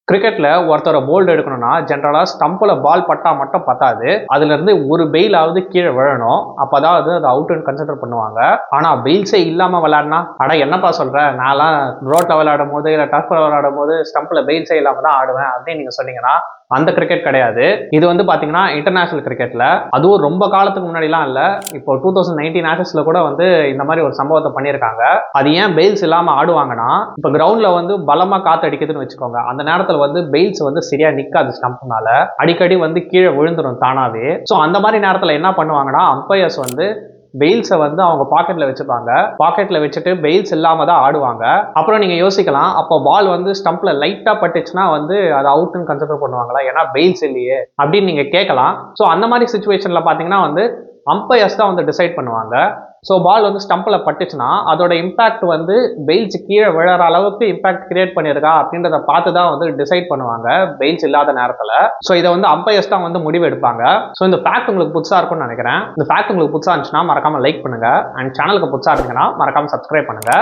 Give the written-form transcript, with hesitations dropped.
கிரிக்கெட்ல ஒருத்தரை போல்டு எடுக்கணும்னா ஜென்ரலா ஸ்டம்பில் பால் பட்டா மட்டும் பத்தாது, அதுல இருந்து ஒரு பெயிலாவது கீழே விழணும். அப்பதான் அது அவுட்னு கன்சிடர் பண்ணுவாங்க. ஆனா பெயில்ஸே இல்லாம விளையாடினா, அட என்னப்பா சொல்ற, நான்லாம் ரோட்ல விளையாடும் போது இல்ல டர்ஃப்ல விளையாடும் போது ஸ்டம்பில் பெயில்ஸே இல்லாம தான் ஆடுவேன் அப்படின்னு நீங்க சொன்னீங்கன்னா அந்த கிரிக்கெட் கிடையாது. இது வந்து பாத்தீங்கன்னா இன்டர்நேஷனல் கிரிக்கெட்ல, அதுவும் ரொம்ப காலத்துக்கு முன்னாடிலாம் இல்ல, இப்போ 2019 ஆஷஸ்ல கூட வந்து இந்த மாதிரி ஒரு சம்பவத்தை பண்ணியிருக்காங்க. அது ஏன் பெயில்ஸ் இல்லாம ஆடுவாங்கன்னா, இப்போ கிரவுண்ட்ல வந்து பலமா காத்து அடிக்குதுன்னு வச்சுக்கோங்க, அந்த நேரத்துல வந்து பெயில்ஸ் வந்து சரியா நிக்காது, ஸ்டம்ப்னால அடிக்கடி வந்து கீழே விழுந்துடும் தானாவே. ஸோ அந்த மாதிரி நேரத்துல என்ன பண்ணுவாங்கன்னா அம்பையர்ஸ் வந்து பெயில்ஸை வந்து அவங்க பாக்கெட்ல வச்சுப்பாங்க. பாக்கெட்ல வச்சுட்டு பெயில்ஸ் இல்லாம தான் ஆடுவாங்க. அப்புறம் நீங்க யோசிக்கலாம், அப்போ பால் வந்து ஸ்டம்ப்ல லைட்டா பட்டுச்சுன்னா வந்து அது அவுட்னு கன்சிடர் பண்ணுவாங்களா, ஏன்னா பெயில்ஸ் இல்லையே அப்படின்னு நீங்க கேட்கலாம். ஸோ அந்த மாதிரி சுச்சுவேஷன்ல பாத்தீங்கன்னா வந்து அம்பையர்ஸ் தான் வந்து டிசைட் பண்ணுவாங்க. ஸோ பால் வந்து ஸ்டம்பில் பட்டுச்சுன்னா அதோட இம்பாக்ட் வந்து பெயில்ஸ் கீழே விழற அளவுக்கு இம்பாக்ட் கிரியேட் பண்ணியிருக்கா அப்படின்றத பார்த்து தான் வந்து டிசைட் பண்ணுவாங்க பெயில்ஸ் இல்லாத நேரத்தில். ஸோ இதை வந்து அம்பையர்ஸ் தான் வந்து முடிவு எடுப்பாங்க. ஸோ இந்த ஃபேக்ட் உங்களுக்கு புதுசாக இருக்கும்னு நினைக்கிறேன். இந்த ஃபேக்ட் உங்களுக்கு புதுசாக இருந்துச்சுன்னா மறக்காம லைக் பண்ணுங்க, அண்ட் சேனலுக்கு புதுசாக இருந்தீங்கன்னா மறக்காம சப்ஸ்கிரைப் பண்ணுங்க.